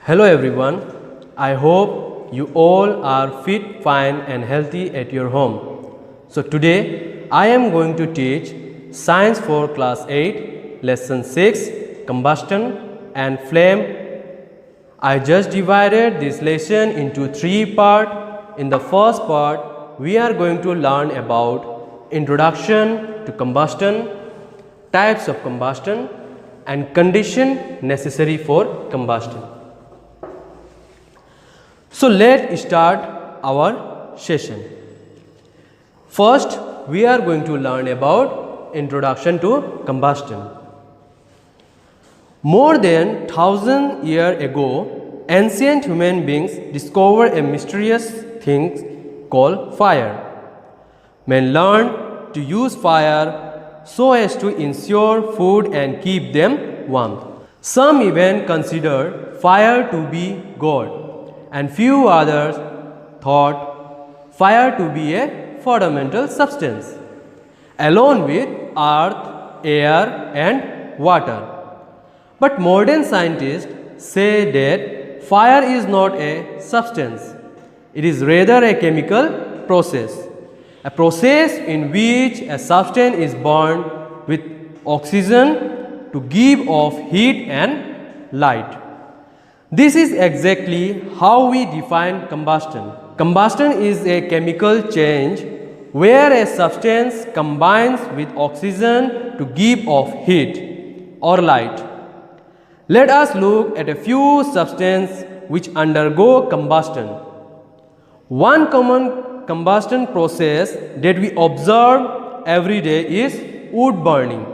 Hello everyone, I hope you all are fit, fine and healthy at your home. So today I am going to teach Science for Class 8, Lesson 6, Combustion and Flame. I just divided this lesson into 3 parts. In the first part, we are going to learn about introduction to combustion, types of combustion and condition necessary for combustion. So let's start our session. First, we are going to learn about introduction to combustion. More than 1000 years ago, ancient human beings discovered a mysterious thing called fire. Men learned to use fire so as to ensure food and keep them warm. Some even considered fire to be God, and few others thought fire to be a fundamental substance, along with earth, air and water. But modern scientists say that fire is not a substance, it is rather a chemical process, a process in which a substance is burned with oxygen to give off heat and light. This is exactly how we define combustion. Combustion is a chemical change where a substance combines with oxygen to give off heat or light. Let us look at a few substances which undergo combustion. One common combustion process that we observe every day is wood burning.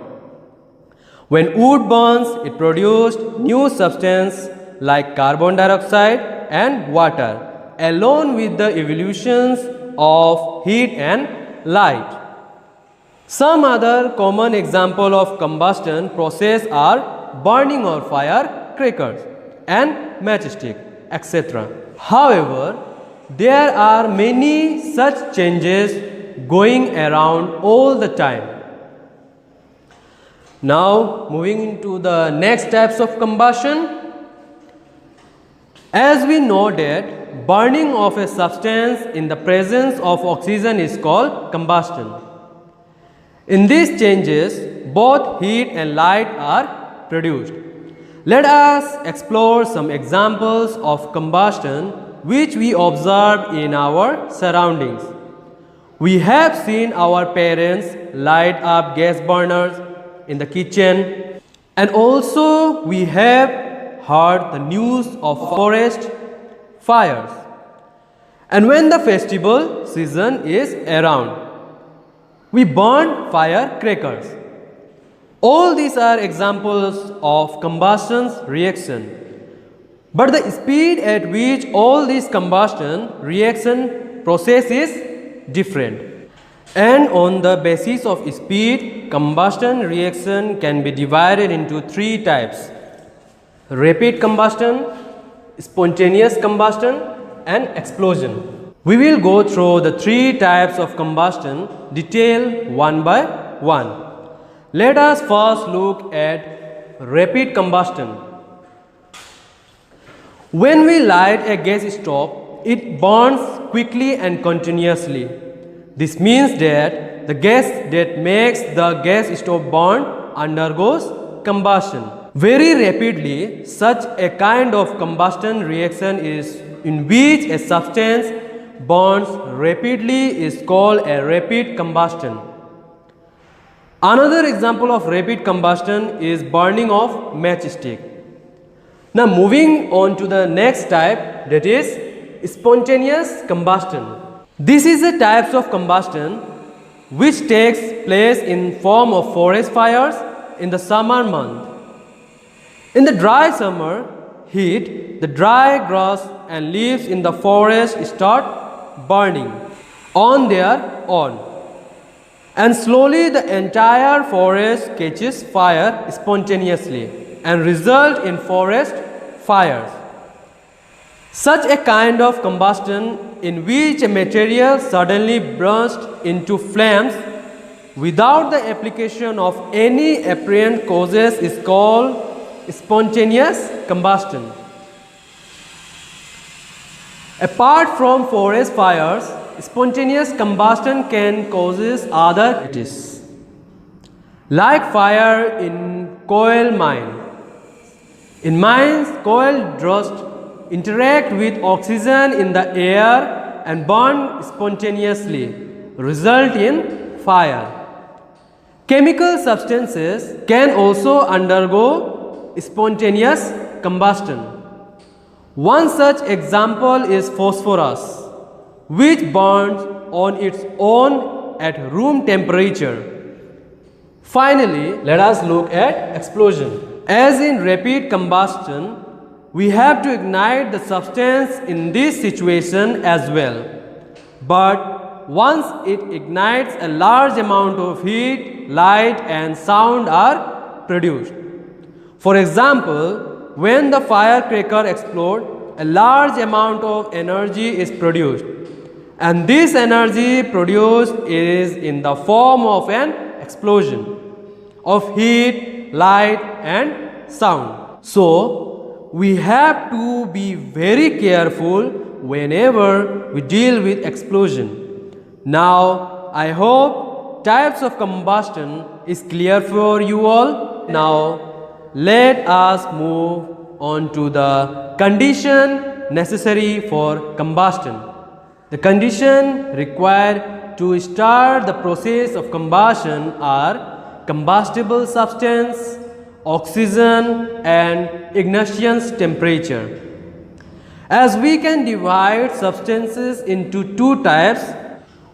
When wood burns, it produces new substance like carbon dioxide and water, along with the evolutions of heat and light. Some other common example of combustion process are burning or fire crackers and matchstick, etc. However, there are many such changes going around all the time. Now, moving into the next types of combustion. As we know that burning of a substance in the presence of oxygen is called combustion. In these changes, both heat and light are produced. Let us explore some examples of combustion which we observe in our surroundings. We have seen our parents light up gas burners in the kitchen, and also we have heard the news of forest fires, and when the festival season is around, we burn firecrackers. All these are examples of combustion reaction, but the speed at which all these combustion reaction process is different, and on the basis of speed, combustion reaction can be divided into 3 types: rapid combustion, spontaneous combustion and explosion. We will go through the 3 types of combustion detail one by one. Let us first look at rapid combustion. When we light a gas stove, it burns quickly and continuously. This means that the gas that makes the gas stove burn undergoes combustion very rapidly. Such a kind of combustion reaction is in which a substance burns rapidly is called a rapid combustion. Another example of rapid combustion is burning of matchstick. Now moving on to the next type, that is spontaneous combustion. This is a type of combustion which takes place in form of forest fires in the summer month. In the dry summer heat, the dry grass and leaves in the forest start burning on their own, and slowly the entire forest catches fire spontaneously and result in forest fires. Such a kind of combustion in which a material suddenly bursts into flames without the application of any apparent causes is called spontaneous combustion. Apart from forest fires, spontaneous combustion can cause other activities, like fire in coal mine. In mines, coal dust interact with oxygen in the air and burn spontaneously, result in fire. Chemical substances can also undergo spontaneous combustion. One such example is phosphorus, which burns on its own at room temperature. Finally, let us look at explosion. As in rapid combustion, we have to ignite the substance in this situation as well. But once it ignites, a large amount of heat, light and sound are produced. For example, when the firecracker explodes, a large amount of energy is produced, and this energy produced is in the form of an explosion of heat, light and sound. So, we have to be very careful whenever we deal with explosion. Now, I hope types of combustion is clear for you all. Now, let us move on to the condition necessary for combustion. The condition required to start the process of combustion are combustible substance, oxygen and ignition temperature. As we can divide substances into two types,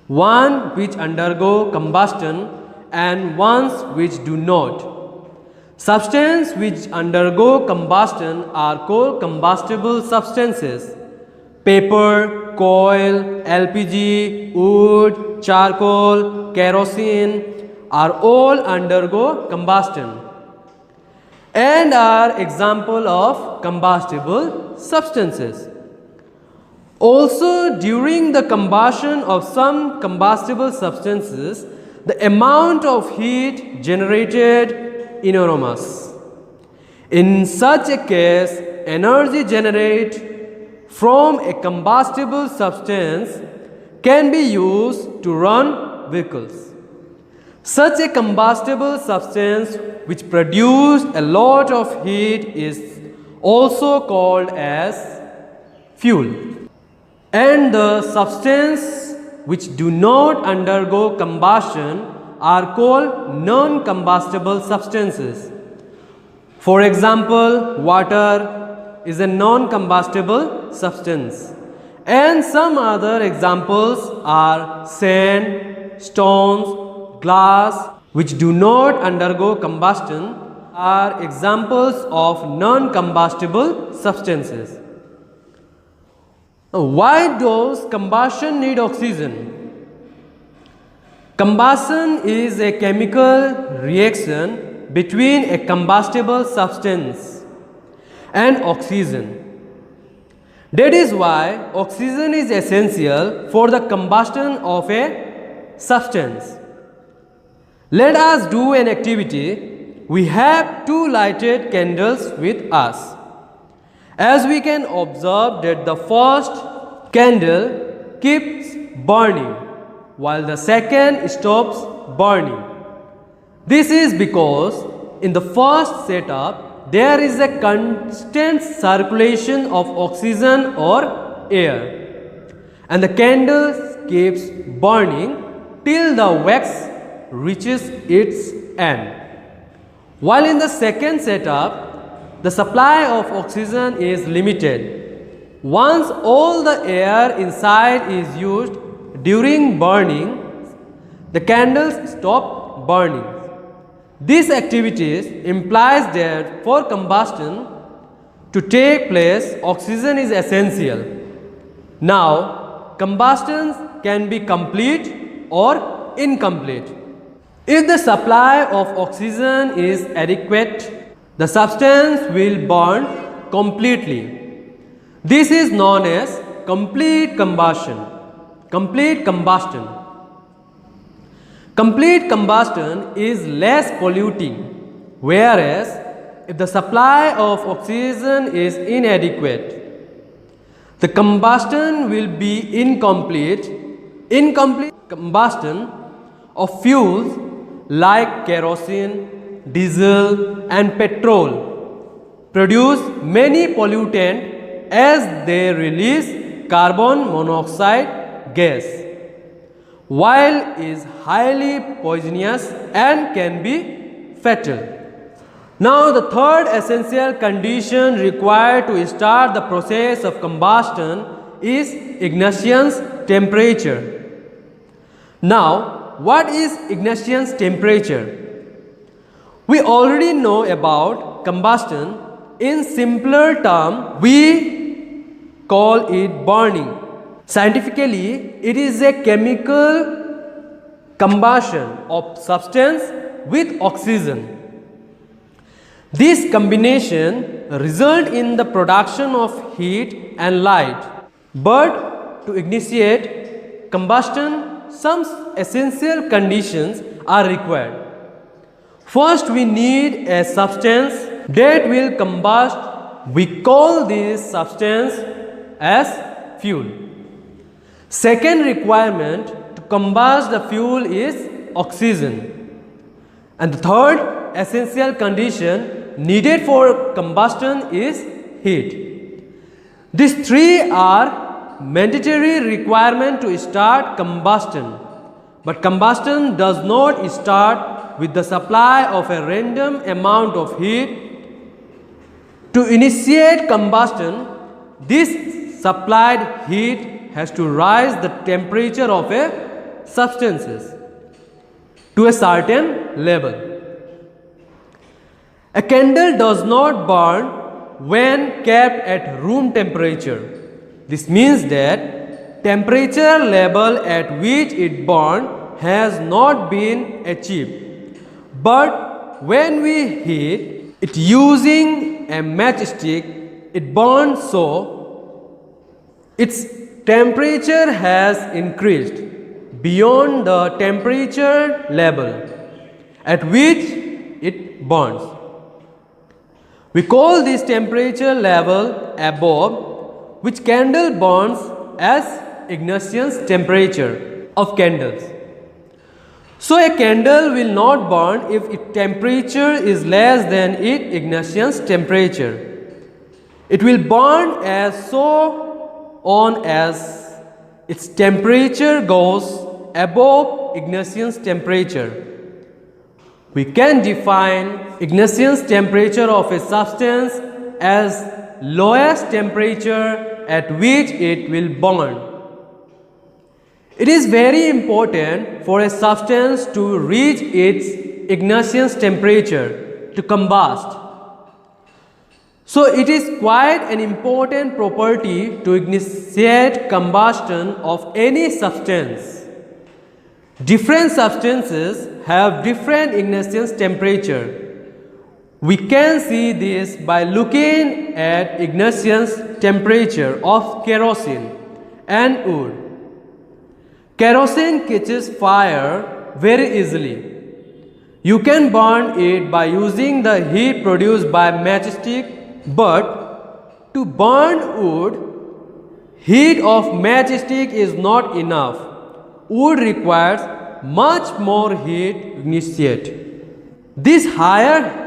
one which undergo combustion and ones which do not. Substances which undergo combustion are called combustible substances. Paper, coal, LPG, wood, charcoal, kerosene are all undergo combustion and are example of combustible substances. Also, during the combustion of some combustible substances, the amount of heat generated enormous. In such a case, energy generated from a combustible substance can be used to run vehicles. Such a combustible substance which produces a lot of heat is also called as fuel. And the substances which do not undergo combustion are called non-combustible substances. For example, water is a non-combustible substance. And some other examples are sand, stones, glass, which do not undergo combustion, are examples of non-combustible substances. Why does combustion need oxygen? Combustion is a chemical reaction between a combustible substance and oxygen. That is why oxygen is essential for the combustion of a substance. Let us do an activity. We have two lighted candles with us. As we can observe that the first candle keeps burning while the second stops burning. This is because in the first setup there is a constant circulation of oxygen or air, and the candle keeps burning till the wax reaches its end. While in the second setup, the supply of oxygen is limited. Once all the air inside is used during burning, the candles stop burning. This activity implies that for combustion to take place, oxygen is essential. Now, combustion can be complete or incomplete. If the supply of oxygen is adequate, the substance will burn completely. This is known as complete combustion. Complete combustion. Complete combustion is less polluting, whereas if the supply of oxygen is inadequate, the combustion will be incomplete. Incomplete combustion of fuels like kerosene, diesel and petrol produce many pollutants as they release carbon monoxide gas, while is highly poisonous and can be fatal. Now the third essential condition required to start the process of combustion is ignition's temperature. Now, what is ignition's temperature? We already know about combustion. In simpler term, we call it burning. Scientifically, it is a chemical combustion of substance with oxygen. This combination results in the production of heat and light. But to initiate combustion, some essential conditions are required. First, we need a substance that will combust. We call this substance as fuel. Second requirement to combust the fuel is oxygen. And the third essential condition needed for combustion is heat. These three are mandatory requirement to start combustion, but combustion does not start with the supply of a random amount of heat. To initiate combustion, this supplied heat has to rise the temperature of a substances to a certain level. A candle does not burn when kept at room temperature. This means that temperature level at which it burns has not been achieved. But when we heat it using a matchstick, it burns, so its temperature has increased beyond the temperature level at which it burns. We call this temperature level above which candle burns as ignition's temperature of candles. So a candle will not burn if its temperature is less than its ignition's temperature. It will burn as so on as its temperature goes above ignition's temperature. We can define ignition's temperature of a substance as lowest temperature at which it will burn. It is very important for a substance to reach its ignition's temperature to combust. So it is quite an important property to initiate combustion of any substance. Different substances have different ignition's temperature. We can see this by looking at ignition's temperature of kerosene and wood. Kerosene catches fire very easily. You can burn it by using the heat produced by matchstick, but to burn wood, heat of matchstick is not enough. Wood requires much more heat to initiate. This higher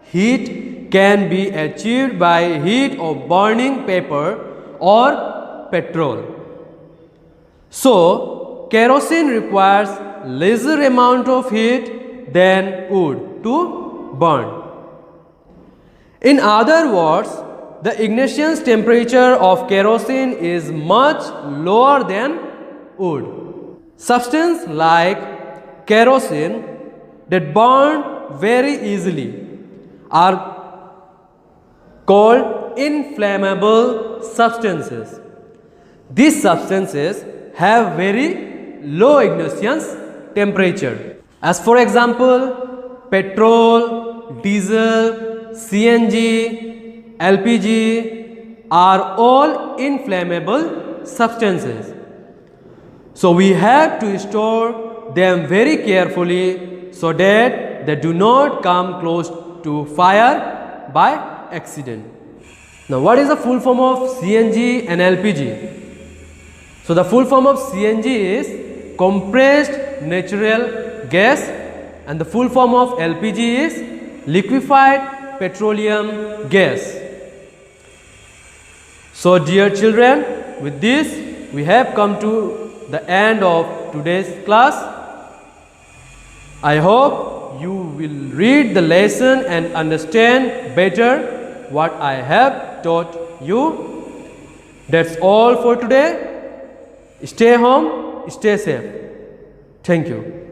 heat can be achieved by heat of burning paper or petrol. So, kerosene requires lesser amount of heat than wood to burn. In other words, the ignition's temperature of kerosene is much lower than wood. Substances like kerosene that burn very easily are called inflammable substances. These substances have very low ignition's temperature. As for example, petrol, diesel, CNG, LPG are all inflammable substances. So we have to store them very carefully so that they do not come close to fire by accident. Now, what is the full form of CNG and LPG? So, the full form of CNG is compressed natural gas, and the full form of LPG is liquefied petroleum gas. So, dear children, with this we have come to the end of today's class. I hope you will read the lesson and understand better what I have taught you. That's all for today. Stay home, stay safe. Thank you.